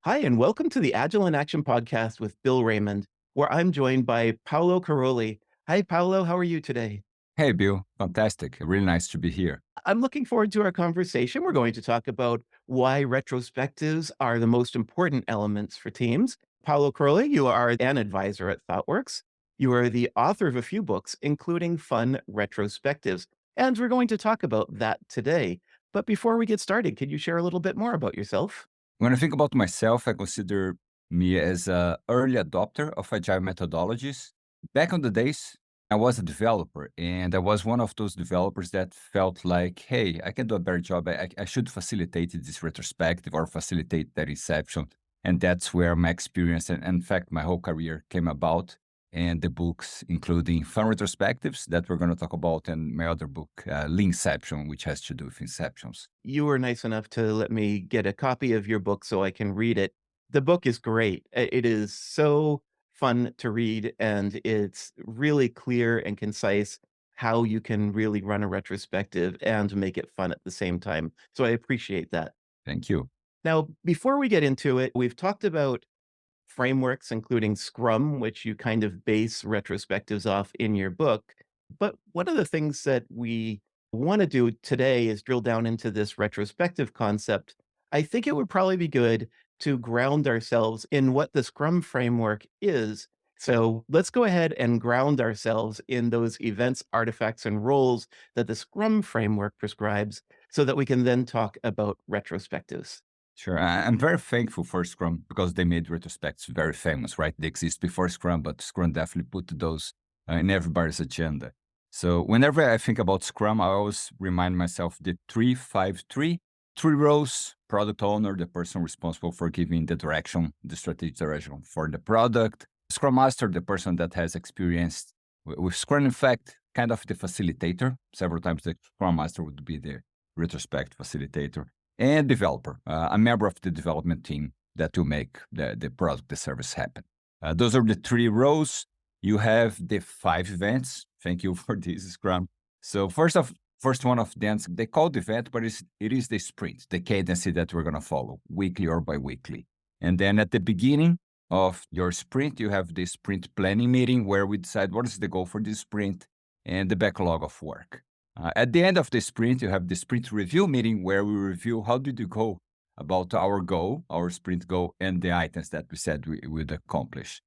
Hi, and welcome to the Agile in Action podcast with Bill Raymond, where I'm joined by Paulo Caroli. Hi, Paulo. How are you today? Hey, Bill. Fantastic. Really nice to be here. I'm looking forward to our conversation. We're going to talk about why retrospectives are the most important elements for teams. Paulo Caroli, you are an advisor at Thoughtworks. You are the author of a few books, including Fun Retrospectives. And we're going to talk about that today. But before we get started, could you share a little bit more about yourself? When I think about myself, I consider me as an early adopter of agile methodologies. Back on the days, I was a developer, and I was one of those developers that felt like, hey, I can do a better job. I should facilitate this retrospective or facilitate that inception. And that's where my experience and, in fact, my whole career came about. And the books, including Fun Retrospectives, that we're going to talk about, and my other book, Leanception, which has to do with inceptions. You were nice enough to let me get a copy of your book so I can read it. The book is great. It is so fun to read, and it's really clear and concise how you can really run a retrospective and make it fun at the same time. So I appreciate that. Thank you. Now, before we get into it, we've talked about frameworks, including Scrum, which you kind of base retrospectives off in your book. But one of the things that we want to do today is drill down into this retrospective concept. I think it would probably be good to ground ourselves in what the Scrum framework is. So let's go ahead and ground ourselves in those events, artifacts, and roles that the Scrum framework prescribes so that we can then talk about retrospectives. Sure. I'm very thankful for Scrum because they made retrospects very famous, right? They exist before Scrum, but Scrum definitely put those in everybody's agenda. So whenever I think about Scrum, I always remind myself the 3-5-3, three roles: product owner, the person responsible for giving the direction, the strategic direction for the product; Scrum master, the person that has experience with Scrum, in fact, kind of the facilitator. Several times the Scrum master would be the retrospect facilitator; and developer, a member of the development team that will make the product, the service happen. Those are the three roles. You have the five events. Thank you for this, Scrum. So first one of them, they call the event, but it is the sprint, the cadence that we're going to follow weekly or bi-weekly. And then at the beginning of your sprint, you have the sprint planning meeting where we decide what is the goal for this sprint and the backlog of work. At the end of the sprint, you have the sprint review meeting where we review how did you go about our goal, our sprint goal, and the items that we said we would accomplish.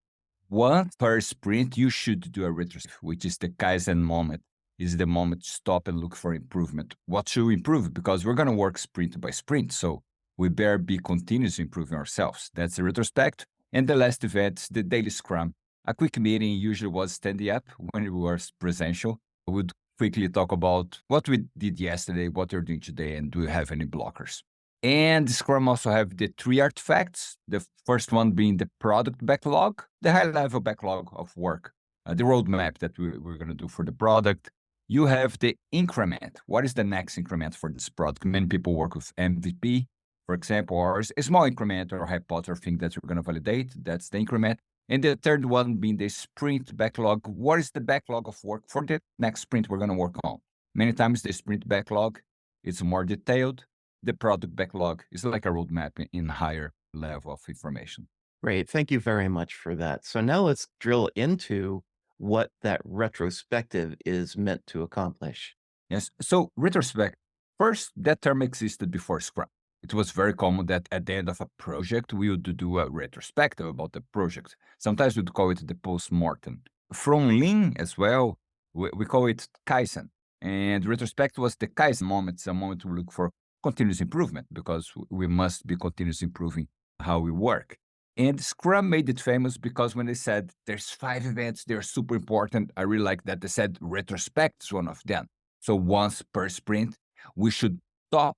Once per sprint, you should do a retrospective, which is the Kaizen moment. Is the moment to stop and look for improvement. What should we improve? Because we're going to work sprint by sprint, so we better be continuously improving ourselves. That's the retrospect. And the last event, the daily scrum. A quick meeting usually was standing up when it was presential. We would quickly talk about what we did yesterday, what we're doing today, and do we have any blockers. And Scrum also have the three artifacts. The first one being the product backlog, the high level backlog of work, the roadmap that we're going to do for the product. You have the increment. What is the next increment for this product? Many people work with MVP, for example, or a small increment or hypothesis thing that we're going to validate. That's the increment. And the third one being the sprint backlog. What is the backlog of work for the next sprint we're going to work on? Many times the sprint backlog is more detailed. The product backlog is like a roadmap in higher level of information. Great. Thank you very much for that. So now let's drill into what that retrospective is meant to accomplish. Yes. So retrospect, first, that term existed before Scrum. It was very common that at the end of a project, we would do a retrospective about the project. Sometimes we'd call it the post-mortem. From Lean as well, we call it Kaizen. And retrospect was the Kaizen moment. It's a moment to look for continuous improvement because we must be continuously improving how we work. And Scrum made it famous because when they said there's five events, they're super important. I really like that they said retrospect is one of them. So once per sprint, we should stop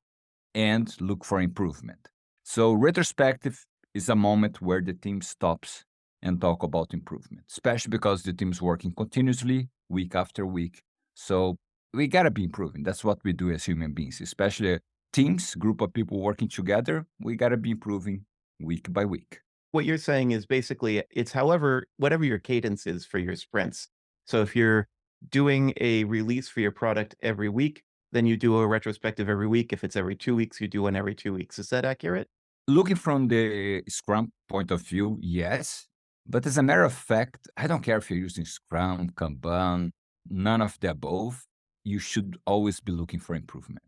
and look for improvement. So retrospective is a moment where the team stops and talk about improvement, especially because the team's working continuously week after week. So we gotta be improving. That's what we do as human beings, especially teams, group of people working together. We gotta be improving week by week. What you're saying is basically it's however, whatever your cadence is for your sprints. So if you're doing a release for your product every week, then you do a retrospective every week. If it's every 2 weeks, you do one every 2 weeks. Is that accurate? Looking from the Scrum point of view, yes. But as a matter of fact, I don't care if you're using Scrum, Kanban, none of the above. You should always be looking for improvement.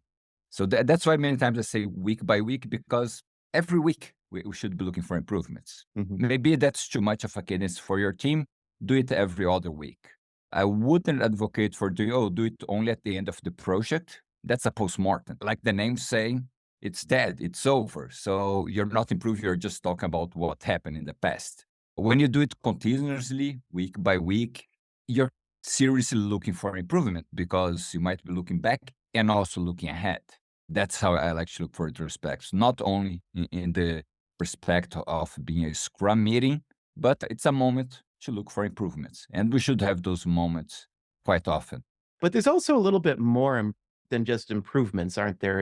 So that's why many times I say week by week, because every week we should be looking for improvements. Mhm. Maybe that's too much of a cadence for your team. Do it every other week. I wouldn't advocate for do it only at the end of the project. That's a postmortem. Like the name saying, it's dead, it's over. So you're not improving, you're just talking about what happened in the past. When you do it continuously, week by week, you're seriously looking for improvement because you might be looking back and also looking ahead. That's how I like to look for retrospects, not only in the perspective of being a Scrum meeting, but it's a moment to look for improvements. And we should have those moments quite often. But there's also a little bit more than just improvements, aren't there?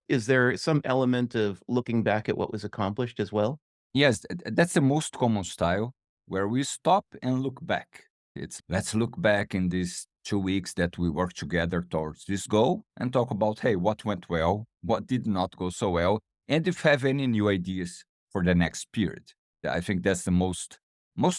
Is there some element of looking back at what was accomplished as well? Yes, that's the most common style where we stop and look back. It's let's look back in these 2 weeks that we worked together towards this goal and talk about, hey, what went well, what did not go so well, and if you have any new ideas for the next period. I think that's the most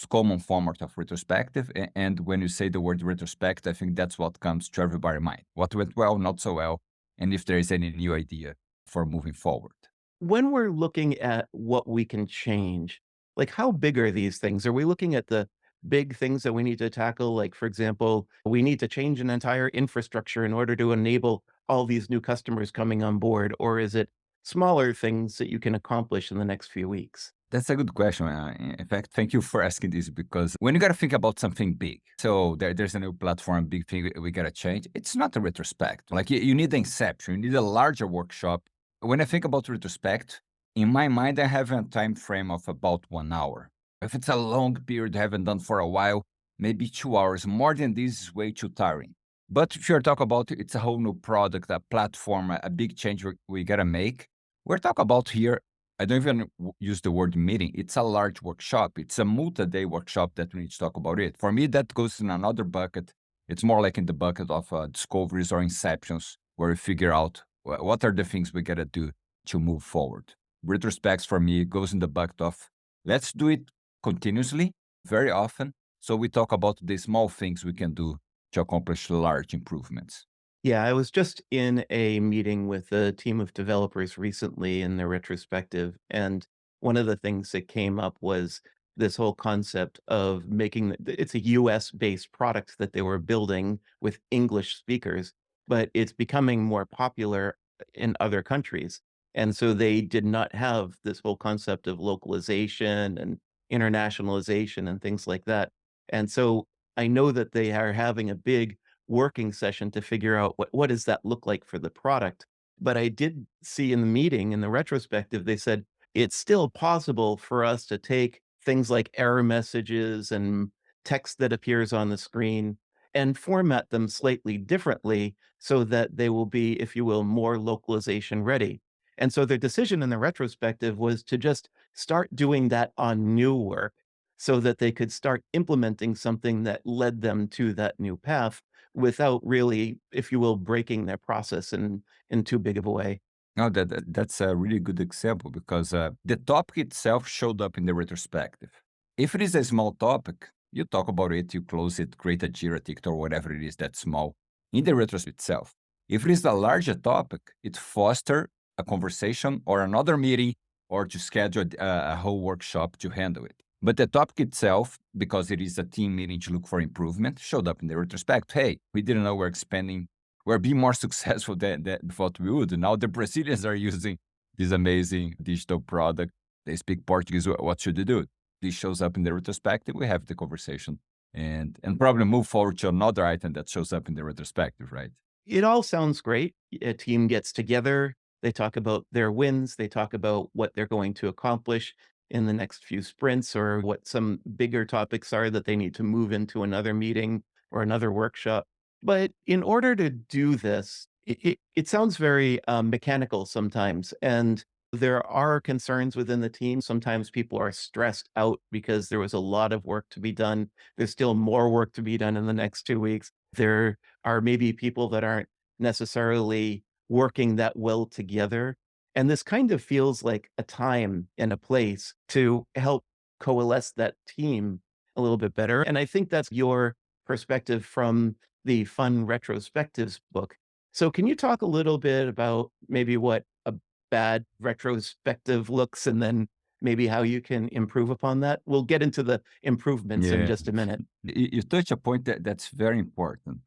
common format of retrospective. And when you say the word retrospect, I think that's what comes to everybody's mind. What went well, not so well, and if there is any new idea for moving forward. When we're looking at what we can change, like how big are these things? Are we looking at the big things that we need to tackle? Like, for example, we need to change an entire infrastructure in order to enable all these new customers coming on board? Or is it smaller things that you can accomplish in the next few weeks? That's a good question. In fact, thank you for asking this because when you got to think about something big, so there's a new platform, big thing we got to change, it's not a retrospect. Like you need the inception, you need a larger workshop. When I think about retrospect, in my mind, I have a time frame of about 1 hour. If it's a long period I haven't done for a while, maybe 2 hours. More than this is way too tiring. But if you're talking about it's a whole new product, a platform, a big change we got to make, we're talking about here I don't even use the word meeting. It's a large workshop. It's a multi-day workshop that we need to talk about it. For me, that goes in another bucket. It's more like in the bucket of discoveries or inceptions, where we figure out what are the things we gotta do to move forward. Retrospects for me goes in the bucket of let's do it continuously, very often. So we talk about the small things we can do to accomplish large improvements. Yeah, I was just in a meeting with a team of developers recently in their retrospective, and one of the things that came up was this whole concept of making it's a US-based product that they were building with English speakers, but it's becoming more popular in other countries. And so they did not have this whole concept of localization and internationalization and things like that. And so I know that they are having a big working session to figure out what does that look like for the product. But I did see in the meeting, in the retrospective, they said it's still possible for us to take things like error messages and text that appears on the screen and format them slightly differently so that they will be, if you will, more localization ready. And so their decision in the retrospective was to just start doing that on new work so that they could start implementing something that led them to that new path without really, if you will, breaking their process in too big of a way. No, that's a really good example because the topic itself showed up in the retrospective. If it is a small topic, you talk about it, you close it, create a Jira ticket or whatever it is that's small in the retrospective itself. If it is a larger topic, it foster a conversation or another meeting or to schedule a whole workshop to handle it. But the topic itself, because it is a team meeting to look for improvement, showed up in the retrospect. Hey, we didn't know we're expanding we're being more successful than what we would. Now the Brazilians are using this amazing digital product. They speak Portuguese. What should they do? This shows up in the retrospective. We have the conversation and probably move forward to another item that shows up in the retrospective, right? It all sounds great. A team gets together, they talk about their wins, they talk about what they're going to accomplish in the next few sprints or what some bigger topics are that they need to move into another meeting or another workshop. But in order to do this, it sounds very mechanical sometimes. And there are concerns within the team. Sometimes people are stressed out because there was a lot of work to be done. There's still more work to be done in the next 2 weeks. There are maybe people that aren't necessarily working that well together. And this kind of feels like a time and a place to help coalesce that team a little bit better. And I think that's your perspective from the Fun Retrospectives book. So, can you talk a little bit about maybe what a bad retrospective looks and then maybe how you can improve upon that? We'll get into the improvements in Yeah. just a minute. You touch a point that's very important.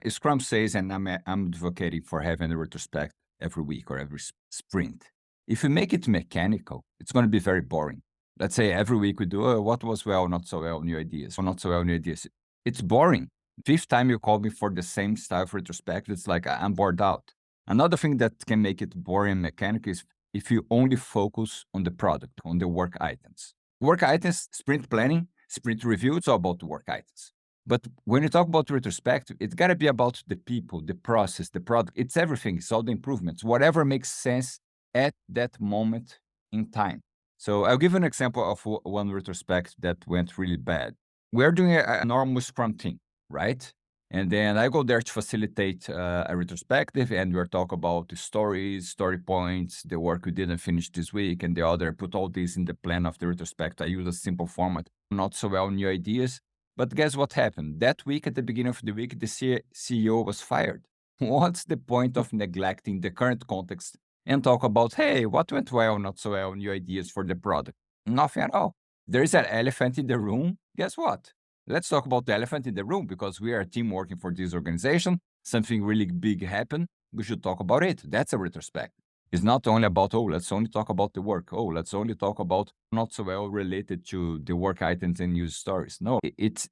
Scrum says, and I'm advocating for having a retrospect every week or every sprint. If you make it mechanical, it's going to be very boring. Let's say every week we do, oh, what was well, not so well, new ideas, or not so well, new ideas. It's boring. Fifth time you call me for the same style of retrospect, it's like I'm bored out. Another thing that can make it boring and mechanical is if you only focus on the product, on the work items. Work items, sprint planning, sprint review, it's all about the work items. But when you talk about retrospective, it's got to be about the people, the process, the product. It's everything. It's all the improvements, whatever makes sense at that moment in time. So I'll give an example of one retrospect that went really bad. We're doing a normal Scrum team, right? And then I go there to facilitate a retrospective, and we're talk about the stories, story points, the work we didn't finish this week, and the other. Put all this in the plan of the retrospect. I use a simple format, not so well new ideas. But guess what happened? That week, at the beginning of the week, the CEO was fired. What's the point of neglecting the current context and talk about, hey, what went well, not so well, new ideas for the product? Nothing at all. There is an elephant in the room. Guess what? Let's talk about the elephant in the room because we are a team working for this organization. Something really big happened. We should talk about it. That's a retrospective. It's not only about, oh, let's only talk about the work. Oh, let's only talk about not so well related to the work items and news stories. No, it's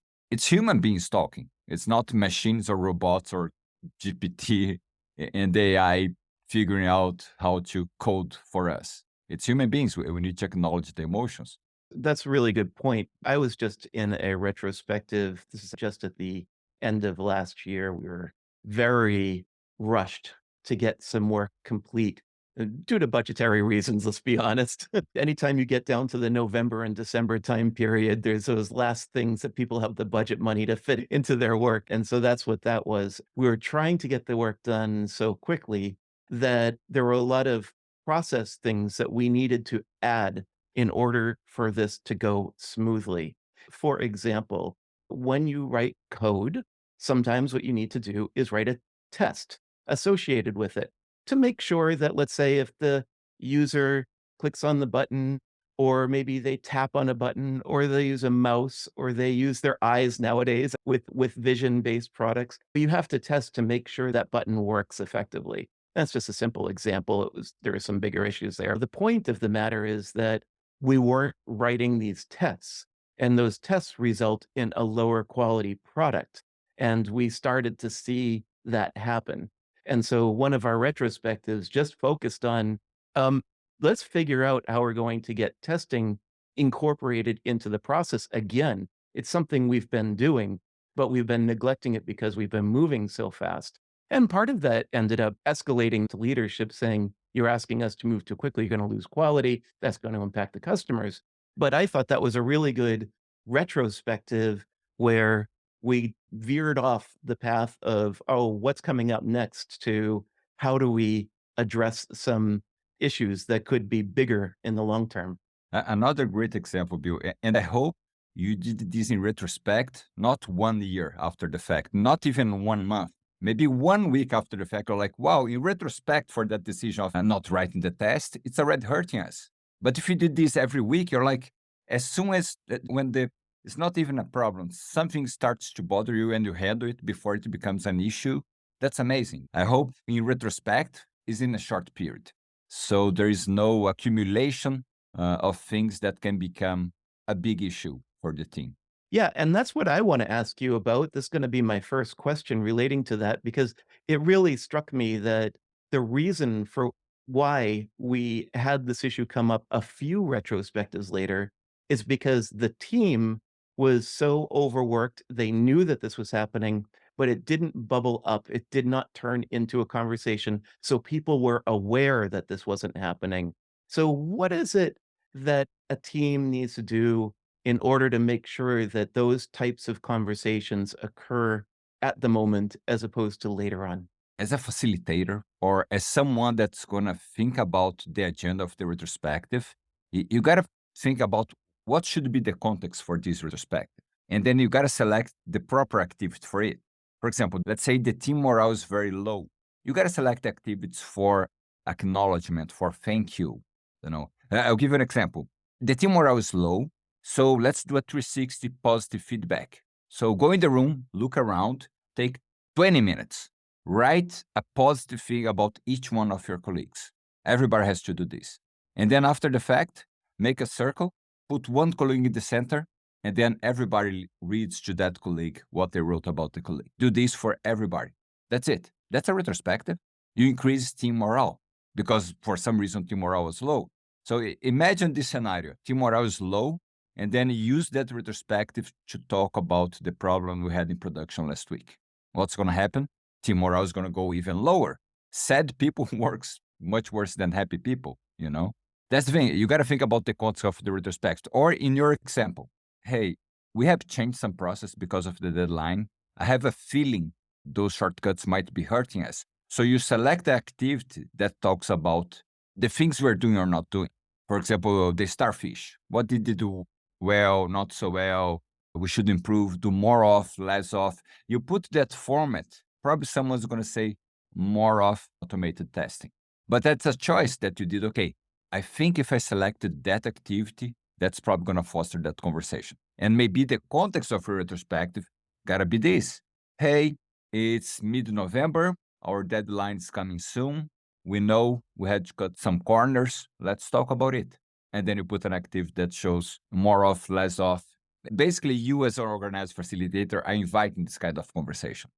human beings talking. It's not machines or robots or GPT and AI figuring out how to code for us. It's human beings. We need to acknowledge the emotions. That's a really good point. I was just in a retrospective. This is just at the end of last year. We were very rushed to get some work complete due to budgetary reasons, let's be honest. Anytime you get down to the November and December time period, there's those last things that people have the budget money to fit into their work. And so that's what that was. We were trying to get the work done so quickly that there were a lot of process things that we needed to add in order for this to go smoothly. For example, when you write code, sometimes what you need to do is write a test associated with it to make sure that, let's say, if the user clicks on the button, or maybe they tap on a button, or they use a mouse, or they use their eyes nowadays with vision-based products, you have to test to make sure that button works effectively. That's just a simple example. There are some bigger issues there. The point of the matter is that we weren't writing these tests, and those tests result in a lower quality product. And we started to see that happen. And so one of our retrospectives just focused on um, let's figure out how we're going to get testing incorporated into the process again. It's something we've been doing, but we've been neglecting it because we've been moving so fast. And part of that ended up escalating to leadership saying, you're asking us to move too quickly, you're going to lose quality, that's going to impact the customers. But I thought that was a really good retrospective where we veered off the path of, oh, what's coming up next to how do we address some issues that could be bigger in the long term. Another great example, Bill, and I hope you did this in retrospect, not 1 year after the fact, not even 1 month, maybe 1 week after the fact, or like, wow, in retrospect for that decision of not writing the test, it's already hurting us. But if you did this every week, you're like, as soon as when it's not even a problem, something starts to bother you and you handle it before it becomes an issue. That's amazing. I hope in retrospect is in a short period. So there is no accumulation of things that can become a big issue for the team. Yeah, and that's what I wanna ask you about. This is gonna be my first question relating to that, because it really struck me that the reason for why we had this issue come up a few retrospectives later is because the team was so overworked. They knew that this was happening, but it didn't bubble up. It did not turn into a conversation, so people were aware that this wasn't happening. So what is it that a team needs to do in order to make sure that those types of conversations occur at the moment as opposed to later on? as a facilitator or as someone that's going to think about the agenda of the retrospective, you got to think about what should be the context for this retrospective. And then you got to select the proper activity for it. For example, let's say the team morale is very low. You got to select activities for acknowledgement, for thank you. I'll give you an example. The team morale is low. So let's do a 360 positive feedback. So go in the room, look around, take 20 minutes. Write a positive thing about each one of your colleagues. Everybody has to do this. And then after the fact, make a circle, put one colleague in the center, and then everybody reads to that colleague what they wrote about the colleague. Do this for everybody. That's it. That's a retrospective. You increase team morale because for some reason team morale was low. So imagine this scenario. Team morale is low, and then use that retrospective to talk about the problem we had in production last week. What's going to happen? Team morale is going to go even lower. Sad people works much worse than happy people. That's the thing. You got to think about the context of the retrospect. Or in your example, hey, we have changed some process because of the deadline. I have a feeling those shortcuts might be hurting us. So you select the activity that talks about the things we're doing or not doing. For example, the starfish. What did they do well, not so well? We should improve, do more of, less of. You put that format, probably someone's going to say more of automated testing. But that's a choice that you did. Okay, I think if I selected that activity, that's probably going to foster that conversation. And maybe the context of a retrospective got to be this. Hey, it's mid-November. Our deadline is coming soon. We know we had to cut some corners. Let's talk about it. And then you put an activity that shows more of, less of. Basically, you as an organized facilitator are inviting this kind of conversation.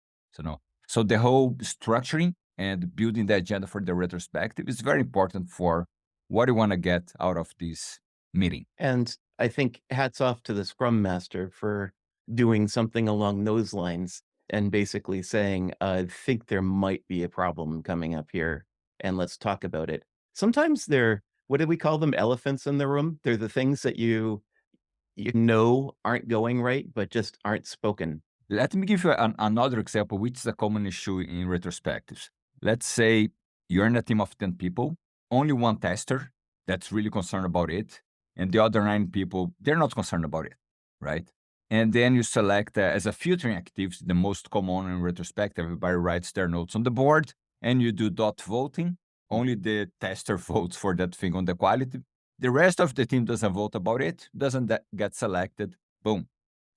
So the whole structuring and building the agenda for the retrospective is very important for what you want to get out of this meeting. And I think hats off to the Scrum Master for doing something along those lines and basically saying, I think there might be a problem coming up here, and let's talk about it. Sometimes they're, what do we call them? Elephants in the room. They're the things that you know aren't going right, but just aren't spoken. Let me give you another example, which is a common issue in retrospectives. Let's say you're in a team of 10 people, only one tester that's really concerned about it, and the other 9 people, they're not concerned about it, right? And then you select as a filtering activity, the most common in retrospective, everybody writes their notes on the board, and you do dot voting. Only the tester votes for that thing on the quality. The rest of the team doesn't vote about it, doesn't get selected, boom,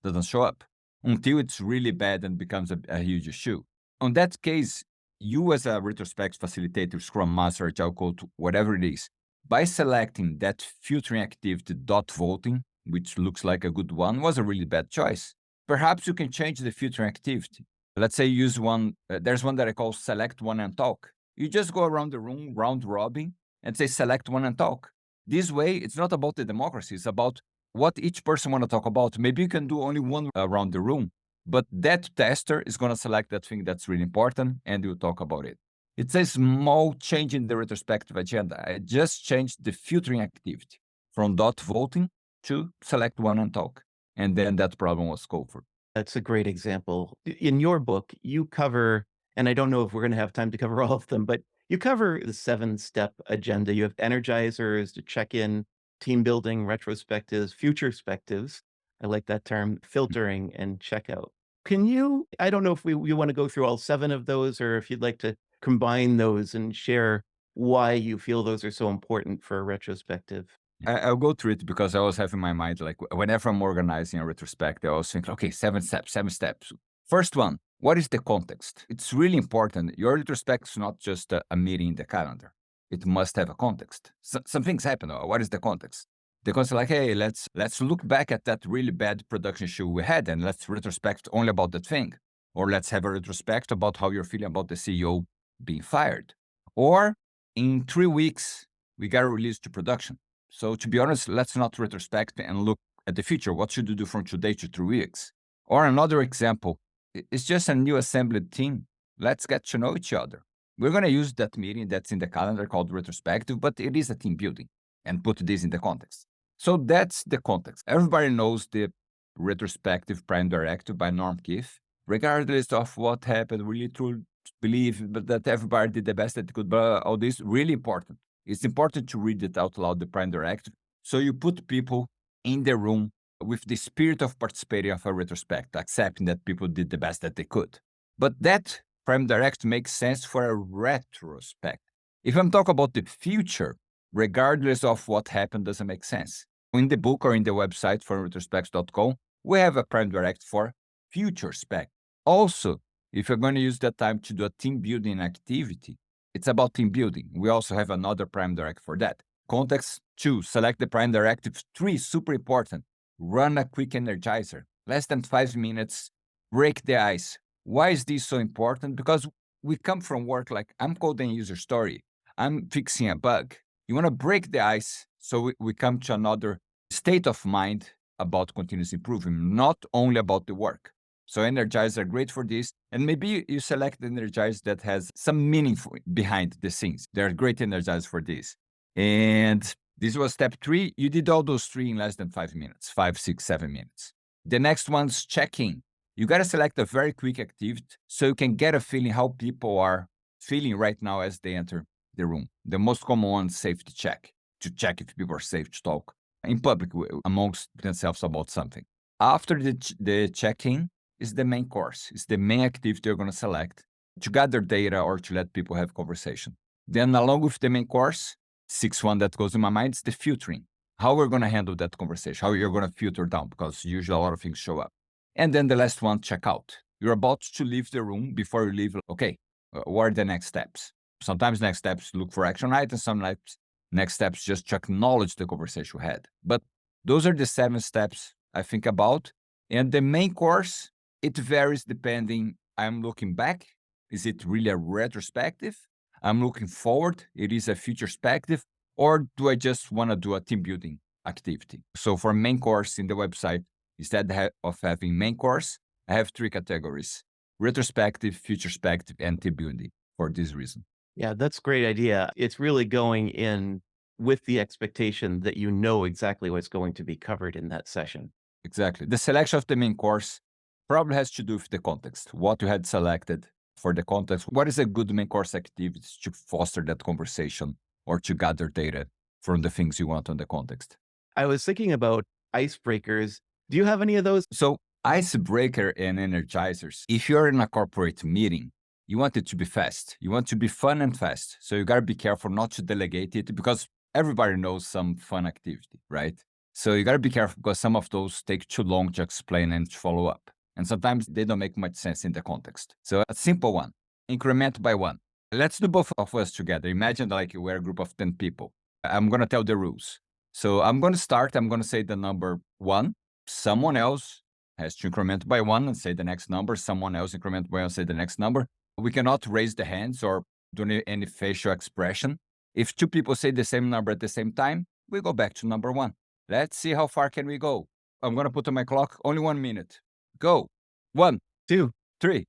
doesn't show up until it's really bad and becomes a huge issue. On that case, you as a retrospect facilitator, Scrum Master, Agile Coach, whatever it is, by selecting that filtering activity dot voting, which looks like a good one, was a really bad choice. Perhaps you can change the filtering activity. Let's say use one, there's one that I call select one and talk. You just go around the room, round robin, and say select one and talk. This way, it's not about the democracy, it's about what each person want to talk about. Maybe you can do only one around the room, but that tester is going to select that thing that's really important and you'll talk about it. It's a small change in the retrospective agenda. I just changed the filtering activity from dot voting to select one and talk. And then that problem was covered. That's a great example. In your book, you cover, and I don't know if we're going to have time to cover all of them, but you cover the 7-step agenda. You have energizers to check in, team building, retrospectives, future spectives. I like that term, filtering and checkout. Can you, I don't know if we want to go through all 7 of those or if you'd like to combine those and share why you feel those are so important for a retrospective. I'll go through it because I always have in my mind, like whenever I'm organizing a retrospective, I always think, okay, 7 steps, 7 steps. First one, what is the context? It's really important. Your retrospect is not just a meeting in the calendar. It must have a context. Some things happen. What is the context? The context is like, hey, let's look back at that really bad production issue we had and let's retrospect only about that thing. Or let's have a retrospect about how you're feeling about the CEO being fired. Or in 3 weeks, we got to release to production. So to be honest, let's not retrospect and look at the future. What should you do from today to 3 weeks? Or another example, it's just a new assembled team. Let's get to know each other. We're going to use that meeting that's in the calendar called retrospective, but it is a team building and put this in the context. So that's the context. Everybody knows the retrospective prime directive by Norm Keith, regardless of what happened really through believe that everybody did the best that they could, but all this really important. It's important to read it out loud, the prime directive. So you put people in the room with the spirit of participating of a retrospect, accepting that people did the best that they could. But that prime directive makes sense for a retrospect. If I'm talking about the future, regardless of what happened, doesn't make sense. In the book or in the website for retrospects.com, we have a prime directive for future spec. Also, if you're going to use that time to do a team building activity, it's about team building. We also have another prime directive for that. Context 2, select the prime directive. 3, super important, run a quick energizer. Less than 5 minutes, break the ice. Why is this so important? Because we come from work like I'm coding a user story, I'm fixing a bug. You want to break the ice so we come to another state of mind about continuous improvement, not only about the work. So energizers are great for this. And maybe you select energizer that has some meaning behind the scenes. They're great energizers for this. And this was step 3. You did all those 3 in less than 5 minutes, 5, 6, 7 minutes. The next one's check-in. You got to select a very quick activity so you can get a feeling how people are feeling right now as they enter the room. The most common one, safety check, to check if people are safe to talk in public amongst themselves about something. After the check-in is the main course. It's the main activity you're going to select to gather data or to let people have conversation. Then along with the main course, 6th one that goes in my mind is the filtering. How we're going to handle that conversation, how you're going to filter down, because usually a lot of things show up. And then the last one, check out. You're about to leave the room. Before you leave, okay, what are the next steps? Sometimes next steps look for action items. Sometimes next steps just to acknowledge the conversation we had. But those are the 7 steps I think about. And the main course, it varies depending. I'm looking back. Is it really a retrospective? I'm looking forward. It is a future perspective. Or do I just want to do a team building activity? So for main course in the website, instead of having main course, I have 3 categories: retrospective, future perspective, and team building for this reason. Yeah, that's a great idea. It's really going in with the expectation that you know exactly what's going to be covered in that session. Exactly. The selection of the main course probably has to do with the context, what you had selected for the context. What is a good main course activity to foster that conversation or to gather data from the things you want on the context? I was thinking about icebreakers. Do you have any of those? So, icebreaker and energizers. If you're in a corporate meeting, you want it to be fast. You want to be fun and fast. So, you got to be careful not to delegate it because everybody knows some fun activity, right? So, you got to be careful because some of those take too long to explain and to follow up. And sometimes they don't make much sense in the context. So, a simple one, increment by 1. Let's do both of us together. Imagine like we're a group of 10 people. I'm going to tell the rules. So, I'm going to start. I'm going to say the number 1. Someone else has to increment by 1 and say the next number. Someone else increment by 1 and say the next number. We cannot raise the hands or do any facial expression. If 2 people say the same number at the same time, we go back to number 1. Let's see how far can we go. I'm going to put on my clock, only 1 minute. Go. 1, 2, 3,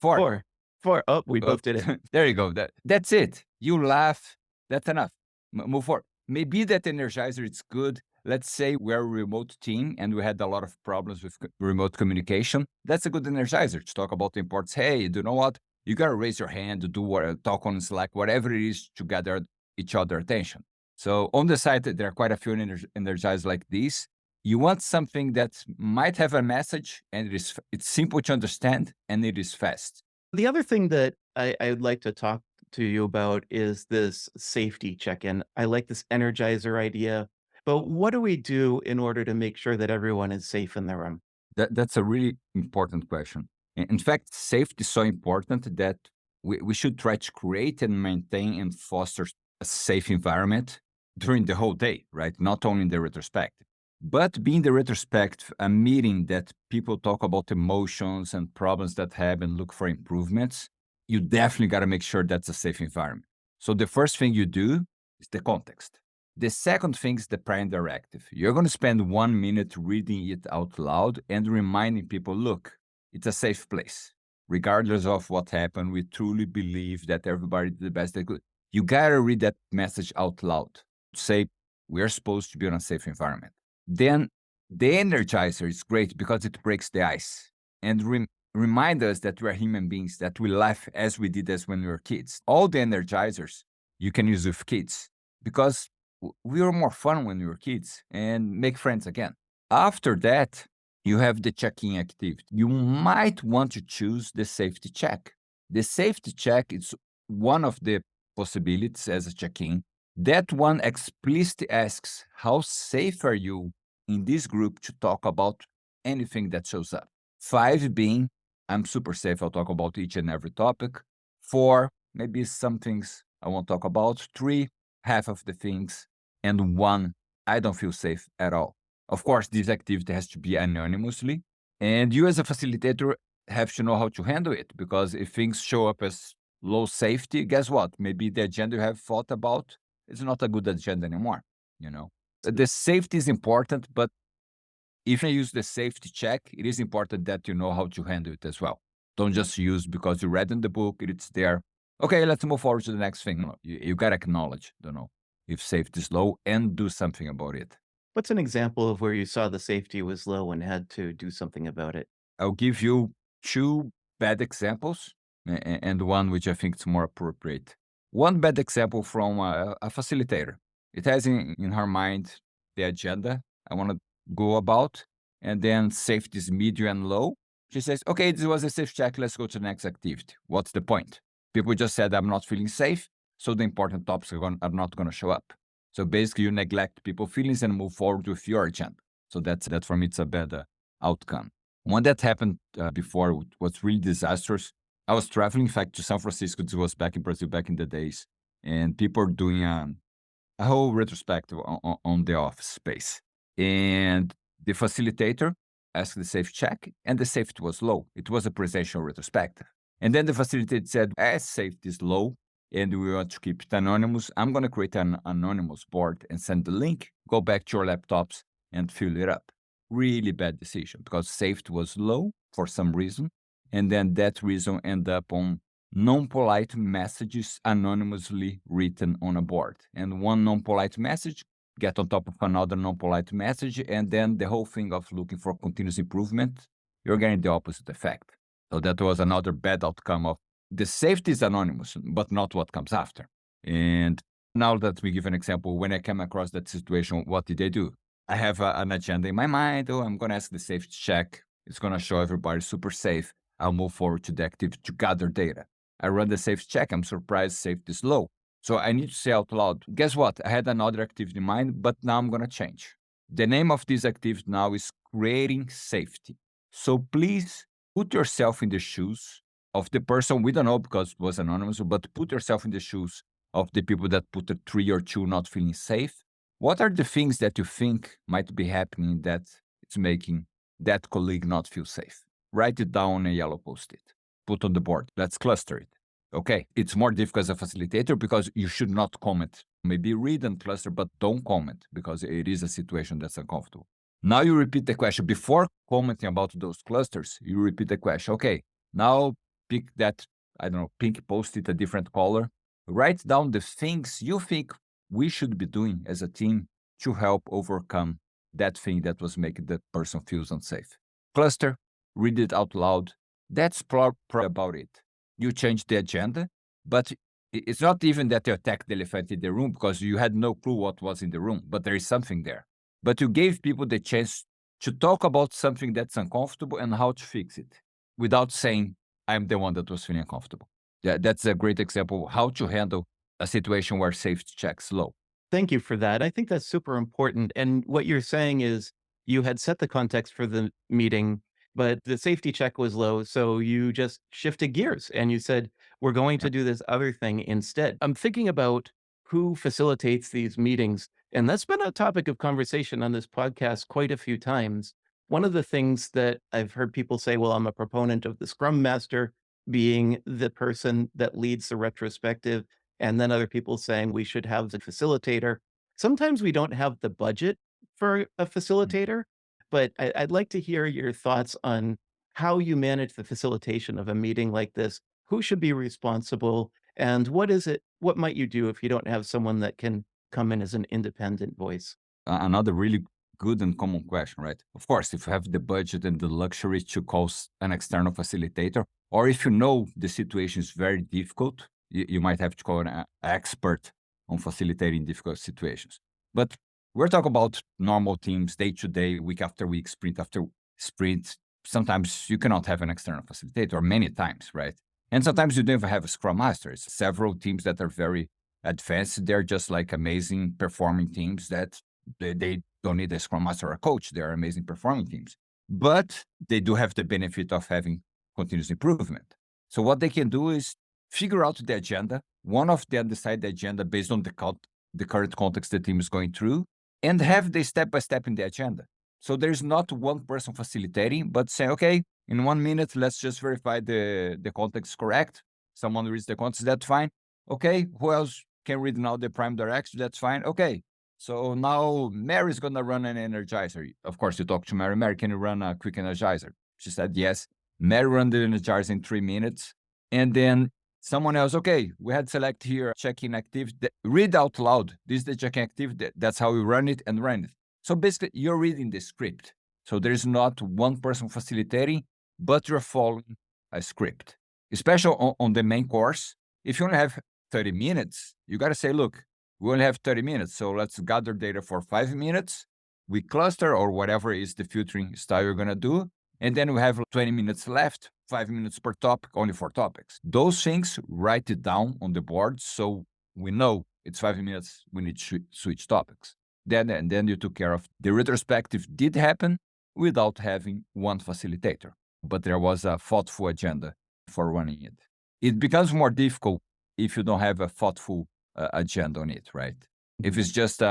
4. 4, 4. Oh, we both did it. There you go. That's it. You laugh. That's enough. Move forward. Maybe that energizer is good. Let's say we're a remote team and we had a lot of problems with remote communication. That's a good energizer to talk about the importance. Hey, do you know what? You got to raise your hand, talk on Slack, whatever it is to gather each other attention. So on the site, there are quite a few energizers like this. You want something that might have a message and it's simple to understand and it is fast. The other thing that I'd like to talk to you about is this safety check-in. I like this energizer idea, but what do we do in order to make sure that everyone is safe in the room? That's a really important question. In fact, safety is so important that we should try to create and maintain and foster a safe environment during the whole day, right? Not only in the retrospective. But being the retrospective, a meeting that people talk about emotions and problems that happen, look for improvements, you definitely got to make sure that's a safe environment. So the first thing you do is the context. The second thing is the prime directive. You're going to spend 1 minute reading it out loud and reminding people, look, it's a safe place. Regardless of what happened, we truly believe that everybody did the best they could. You got to read that message out loud. Say, we're supposed to be in a safe environment. Then the energizer is great because it breaks the ice. And remind us that we're human beings, that we laugh as we did as when we were kids. All the energizers you can use with kids because we were more fun when we were kids and make friends again. After that, you have the check-in activity. You might want to choose the safety check. The safety check is one of the possibilities as a check-in. That one explicitly asks, how safe are you in this group to talk about anything that shows up? 5 being, I'm super safe. I'll talk about each and every topic. 4, maybe some things I won't talk about. 3, half of the things. And 1, I don't feel safe at all. Of course, this activity has to be anonymously. And you as a facilitator have to know how to handle it because if things show up as low safety, guess what? Maybe the agenda you have thought about is not a good agenda anymore, you know? The safety is important, but if you use the safety check, it is important that you know how to handle it as well. Don't just use because you read in the book, it's there. Okay, let's move forward to the next thing. No, you got to acknowledge, if safety is low and do something about it. What's an example of where you saw the safety was low and had to do something about it? I'll give you 2 bad examples and one which I think is more appropriate. One bad example from a facilitator. It has in her mind the agenda I want to go about, and then safety is medium and low. She says, okay, this was a safe check. Let's go to the next activity. What's the point? People just said, I'm not feeling safe, so the important topics are not going to show up. So basically, you neglect people's feelings and move forward with your agenda. So that for me, it's a bad outcome. One that happened before was really disastrous. I was traveling, in fact, to San Francisco. This was back in Brazil, back in the days. And people are doing a whole retrospective on the office space. And the facilitator asked the safe check, and the safety was low. It was a presential retrospective. And then the facilitator said, as safety is low, and we want to keep it anonymous, I'm going to create an anonymous board and send the link, go back to your laptops and fill it up. Really bad decision because safety was low for some reason. And then that reason ended up on non-polite messages anonymously written on a board. And one non-polite message get on top of another non-polite message, and then the whole thing of looking for continuous improvement, you're getting the opposite effect. So that was another bad outcome of the safety is anonymous, but not what comes after. And now that we give an example, when I came across that situation, what did I do? I have an agenda in my mind. Oh, I'm going to ask the safety check. It's going to show everybody super safe. I'll move forward to the activity to gather data. I run the safety check. I'm surprised safety is low. So I need to say out loud, guess what? I had another activity in mind, but now I'm going to change. The name of this activity now is creating safety. So please put yourself in the shoes of the person, we don't know because it was anonymous, but put yourself in the shoes of the people that put a 3 or 2 not feeling safe. What are the things that you think might be happening that it's making that colleague not feel safe? Write it down on a yellow post-it. Put on the board. Let's cluster it. Okay, it's more difficult as a facilitator because you should not comment. Maybe read and cluster, but don't comment because it is a situation that's uncomfortable. Now you repeat the question. Before commenting about those clusters, you repeat the question. Okay, now pick that, I don't know, pink post-it, a different color. Write down the things you think we should be doing as a team to help overcome that thing that was making the person feels unsafe. Cluster, read it out loud. That's about it. You change the agenda, but it's not even that you attacked the elephant in the room because you had no clue what was in the room, but there is something there. But you gave people the chance to talk about something that's uncomfortable and how to fix it without saying, I'm the one that was feeling uncomfortable. Yeah, that's a great example of how to handle a situation where safety checks low. Thank you for that. I think that's super important. And what you're saying is you had set the context for the meeting, but the safety check was low. So you just shifted gears and you said, we're going Yeah. to do this other thing instead. I'm thinking about who facilitates these meetings. And that's been a topic of conversation on this podcast quite a few times. One of the things that I've heard people say, well, I'm a proponent of the Scrum Master being the person that leads the retrospective, and then other people saying we should have the facilitator. Sometimes we don't have the budget for a Mm. facilitator, but I'd like to hear your thoughts on how you manage the facilitation of a meeting like this. Who should be responsible? And what is it? What might you do if you don't have someone that can come in as an independent voice? Another really good and common question, right? Of course, if you have the budget and the luxury to call an external facilitator, or if you know the situation is very difficult, you might have to call an expert on facilitating difficult situations. But we're talking about normal teams, day to day, week after week, sprint after sprint. Sometimes you cannot have an external facilitator, many times, right? And sometimes you don't even have a scrum master. It's several teams that are very advanced. They're just like amazing performing teams that they don't need a scrum master or a coach. They're amazing performing teams. But they do have the benefit of having continuous improvement. So what they can do is figure out the agenda. One of them decide the agenda based on the current context the team is going through, and have the step-by-step in the agenda. So there's not one person facilitating, but say, okay, in 1 minute, let's just verify the context is correct. Someone reads the context, that's fine. Okay, who else can read now the prime directive? That's fine. Okay, so now Mary's gonna run an energizer. Of course, you talk to Mary. Mary, can you run a quick energizer? She said yes. Mary ran the energizer in 3 minutes. And then someone else, okay, we had select here check-in activity. Read out loud. This is the check-in activity. That's how we run it and run it. So basically, you're reading the script. So there's not one person facilitating, but you're following a script. Especially on the main course, if you only have 30 minutes, you got to say, look, we only have 30 minutes. So let's gather data for 5 minutes. We cluster or whatever is the filtering style you're going to do. And then we have 20 minutes left, 5 minutes per topic, only 4 topics. Those things, write it down on the board so we know it's 5 minutes, we need to switch topics. Then you took care of the retrospective did happen without having one facilitator, but there was a thoughtful agenda for running it. It becomes more difficult if you don't have a thoughtful agenda on it, right? If it's just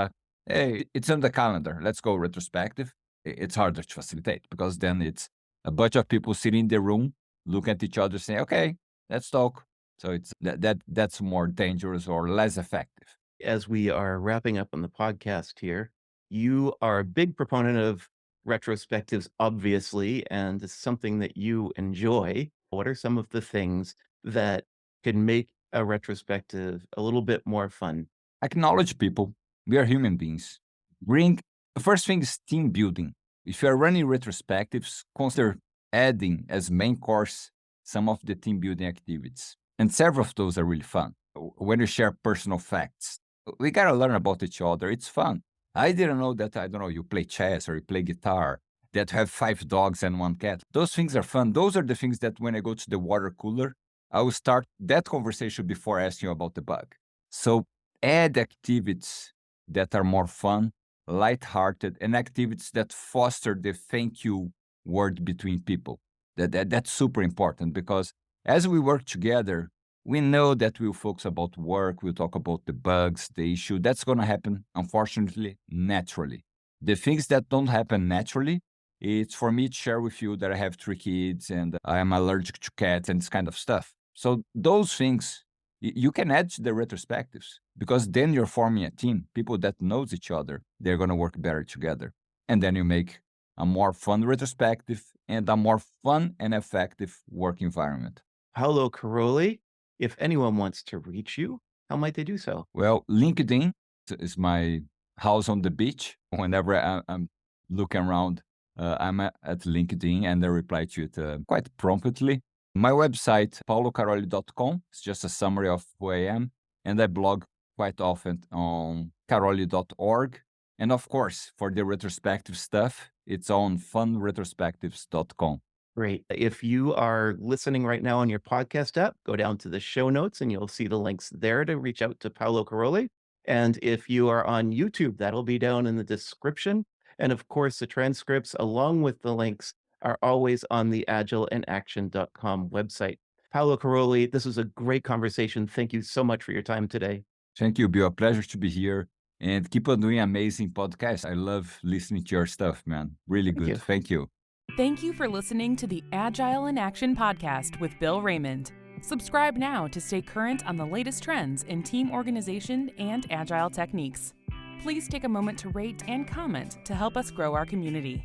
hey, it's on the calendar, let's go retrospective, it's harder to facilitate because then it's a bunch of people sitting in the room, look at each other, saying, okay, let's talk. So it's that's more dangerous or less effective. As we are wrapping up on the podcast here, you are a big proponent of retrospectives, obviously, and it's something that you enjoy. What are some of the things that can make a retrospective a little bit more fun? Acknowledge people. We are human beings. Bring the first thing is team building. If you are running retrospectives, consider adding as main course some of the team building activities. And several of those are really fun. When you share personal facts, we gotta learn about each other. It's fun. I didn't know that, I don't know, you play chess or you play guitar, that have 5 dogs and 1 cat. Those things are fun. Those are the things that when I go to the water cooler, I will start that conversation before asking you about the bug. So add activities that are more fun, lighthearted, and activities that foster the thank you word between people. That's super important because as we work together, we know that we'll focus about work, we'll talk about the bugs, the issue. That's going to happen, unfortunately, naturally. The things that don't happen naturally, it's for me to share with you that I have 3 kids and I am allergic to cats and this kind of stuff. So those things you can add to the retrospectives because then you're forming a team, people that knows each other, they're going to work better together. And then you make a more fun retrospective and a more fun and effective work environment. Paulo Caroli, if anyone wants to reach you, how might they do so? Well, LinkedIn is my house on the beach. Whenever I'm looking around, I'm at LinkedIn and I reply to it quite promptly. My website, paulocaroli.com, is just a summary of who I am. And I blog quite often on caroli.org. And of course, for the retrospective stuff, it's on funretrospectives.com. Great. If you are listening right now on your podcast app, go down to the show notes and you'll see the links there to reach out to Paulo Caroli. And if you are on YouTube, that'll be down in the description. And of course, the transcripts along with the links are always on the agileinaction.com website. Paulo Caroli, this was a great conversation. Thank you so much for your time today. Thank you, Bill. A pleasure to be here. And keep on doing amazing podcasts. I love listening to your stuff, man. Really Thank good. you. Thank you. Thank you for listening to the Agile in Action podcast with Bill Raymond. Subscribe now to stay current on the latest trends in team organization and agile techniques. Please take a moment to rate and comment to help us grow our community.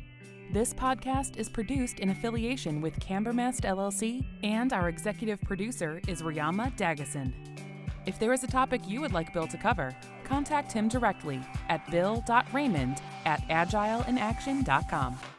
This podcast is produced in affiliation with Cambermast LLC, and our executive producer is Riyama Dagason. If there is a topic you would like Bill to cover, contact him directly at bill.raymond@agileinAction.com.